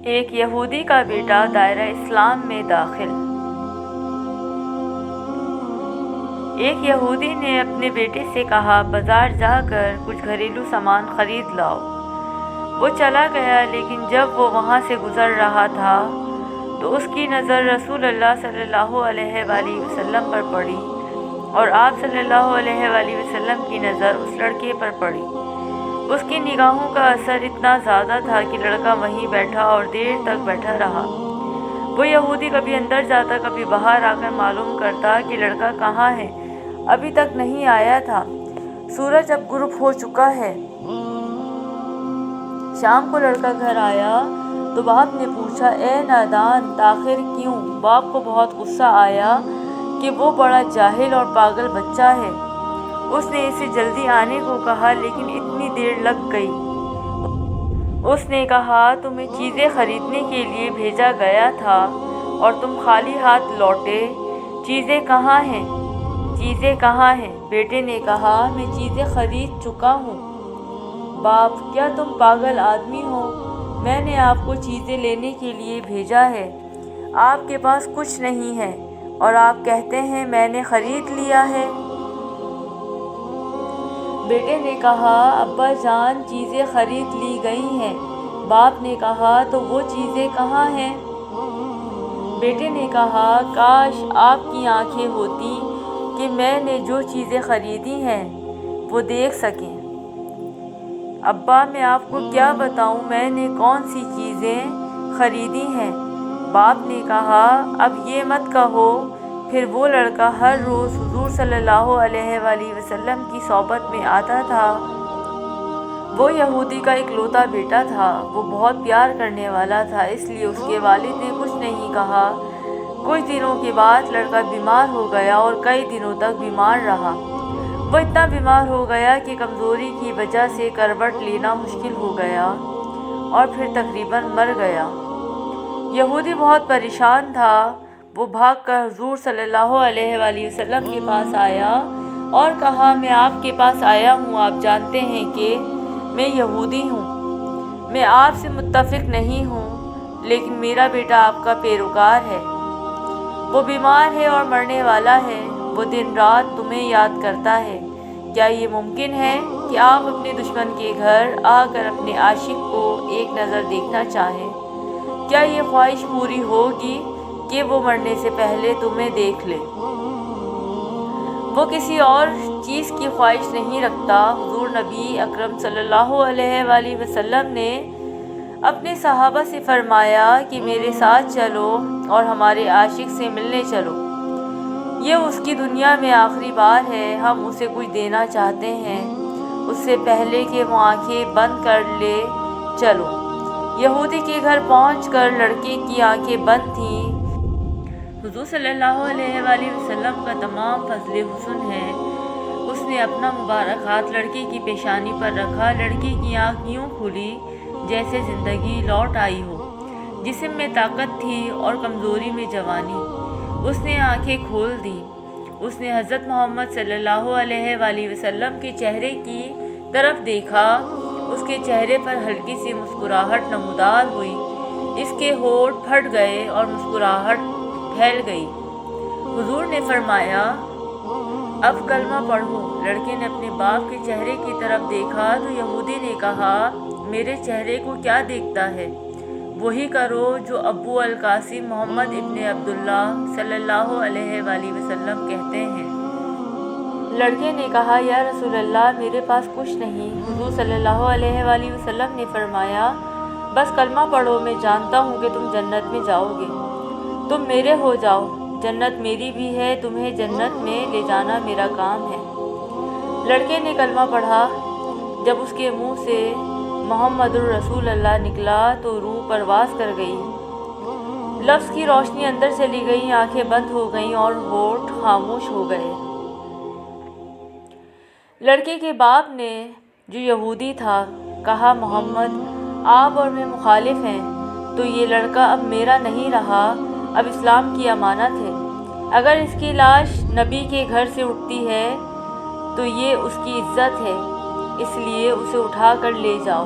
ایک یہودی کا بیٹا دائرہ اسلام میں داخل۔ ایک یہودی نے اپنے بیٹے سے کہا، بازار جا کر کچھ گھریلو سامان خرید لاؤ۔ وہ چلا گیا، لیکن جب وہ وہاں سے گزر رہا تھا تو اس کی نظر رسول اللہ صلی اللہ علیہ وآلہ وسلم پر پڑی اور آپ صلی اللہ علیہ وآلہ وسلم کی نظر اس لڑکے پر پڑی۔ اس کی نگاہوں کا اثر اتنا زیادہ تھا کہ لڑکا وہیں بیٹھا اور دیر تک بیٹھا رہا۔ وہ یہودی کبھی اندر جاتا، کبھی باہر آ کر معلوم کرتا کہ لڑکا کہاں ہے، ابھی تک نہیں آیا تھا۔ سورج اب غروب ہو چکا ہے۔ شام کو لڑکا گھر آیا تو باپ نے پوچھا، اے نادان، تاخیر کیوں؟ باپ کو بہت غصہ آیا کہ وہ بڑا جاہل اور پاگل بچہ ہے۔ اس نے اسے جلدی آنے کو کہا، لیکن اتنی دیر لگ گئی۔ اس نے کہا، تمہیں چیزیں خریدنے کے لیے بھیجا گیا تھا اور تم خالی ہاتھ لوٹے۔ چیزیں کہاں ہیں؟ چیزیں کہاں ہیں؟ بیٹے نے کہا، میں چیزیں خرید چکا ہوں۔ باپ، کیا تم پاگل آدمی ہو؟ میں نے آپ کو چیزیں لینے کے لیے بھیجا ہے۔ آپ کے پاس کچھ نہیں ہے اور آپ کہتے ہیں میں نے خرید لیا ہے۔ بیٹے نے کہا، ابا جان، چیزیں خرید لی گئی ہیں۔ باپ نے کہا، تو وہ چیزیں کہاں ہیں؟ بیٹے نے کہا، کاش آپ کی آنکھیں ہوتی کہ میں نے جو چیزیں خریدی ہیں وہ دیکھ سکیں۔ ابا، میں آپ کو کیا بتاؤں میں نے کون سی چیزیں خریدی ہیں؟ باپ نے کہا، اب یہ مت کہو۔ پھر وہ لڑکا ہر روز حضور صلی اللہ علیہ وآلہ وسلم کی صحبت میں آتا تھا۔ وہ یہودی کا اکلوتا بیٹا تھا۔ وہ بہت پیار کرنے والا تھا، اس لیے اس کے والد نے کچھ نہیں کہا۔ کچھ دنوں کے بعد لڑکا بیمار ہو گیا اور کئی دنوں تک بیمار رہا۔ وہ اتنا بیمار ہو گیا کہ کمزوری کی وجہ سے کروٹ لینا مشکل ہو گیا اور پھر تقریباً مر گیا۔ یہودی بہت پریشان تھا۔ وہ بھاگ کر حضور صلی اللہ علیہ وآلہ وسلم کے پاس آیا اور کہا، میں آپ کے پاس آیا ہوں، آپ جانتے ہیں کہ میں یہودی ہوں، میں آپ سے متفق نہیں ہوں، لیکن میرا بیٹا آپ کا پیروکار ہے، وہ بیمار ہے اور مرنے والا ہے، وہ دن رات تمہیں یاد کرتا ہے۔ کیا یہ ممکن ہے کہ آپ اپنے دشمن کے گھر آ کر اپنے عاشق کو ایک نظر دیکھنا چاہیں؟ کیا یہ خواہش پوری ہوگی کہ وہ مرنے سے پہلے تمہیں دیکھ لے؟ وہ کسی اور چیز کی خواہش نہیں رکھتا۔ حضور نبی اکرم صلی اللہ علیہ وآلہ وسلم نے اپنے صحابہ سے فرمایا کہ میرے ساتھ چلو اور ہمارے عاشق سے ملنے چلو، یہ اس کی دنیا میں آخری بار ہے، ہم اسے کچھ دینا چاہتے ہیں، اس سے پہلے کہ وہ آنکھیں بند کر لے، چلو۔ یہودی کے گھر پہنچ کر لڑکے کی آنکھیں بند تھیں۔ حضور صلی اللہ علیہ وآلہ وسلم کا تمام فضل حسن ہے۔ اس نے اپنا مبارک ہاتھ لڑکے کی پیشانی پر رکھا۔ لڑکے کی آنکھ یوں کھلی جیسے زندگی لوٹ آئی ہو، جسم میں طاقت تھی اور کمزوری میں جوانی۔ اس نے آنکھیں کھول دیں۔ اس نے حضرت محمد صلی اللہ علیہ وآلہ وسلم کے چہرے کی طرف دیکھا۔ اس کے چہرے پر ہلکی سی مسکراہٹ نمودار ہوئی، اس کے ہونٹ پھٹ گئے اور مسکراہٹ پھیل گئی۔ حضور نے فرمایا، اب کلمہ پڑھو۔ لڑکے نے اپنے باپ کے چہرے کی طرف دیکھا تو یہودی نے کہا، میرے چہرے کو کیا دیکھتا ہے؟ وہی کرو جو ابو القاسم محمد ابن عبداللہ صلی اللہ علیہ وآلہ وسلم کہتے ہیں۔ لڑکے نے کہا، یا رسول اللہ، میرے پاس کچھ نہیں۔ حضور صلی اللہ علیہ وآلہ وسلم نے فرمایا، بس کلمہ پڑھو، میں جانتا ہوں کہ تم جنت میں جاؤ گے، تم میرے ہو جاؤ، جنت میری بھی ہے، تمہیں جنت میں لے جانا میرا کام ہے۔ لڑکے نے کلمہ پڑھا۔ جب اس کے منہ سے محمد الرسول اللہ نکلا تو روح پرواز کر گئی، لفظ کی روشنی اندر چلی گئی، آنکھیں بند ہو گئیں اور ہونٹ خاموش ہو گئے۔ لڑکے کے باپ نے، جو یہودی تھا، کہا، محمد، آپ اور میں مخالف ہیں، تو یہ لڑکا اب میرا نہیں رہا، اب اسلام کی امانت ہے۔ اگر اس کی لاش نبی کے گھر سے اٹھتی ہے تو یہ اس کی عزت ہے، اس لیے اسے اٹھا کر لے جاؤ۔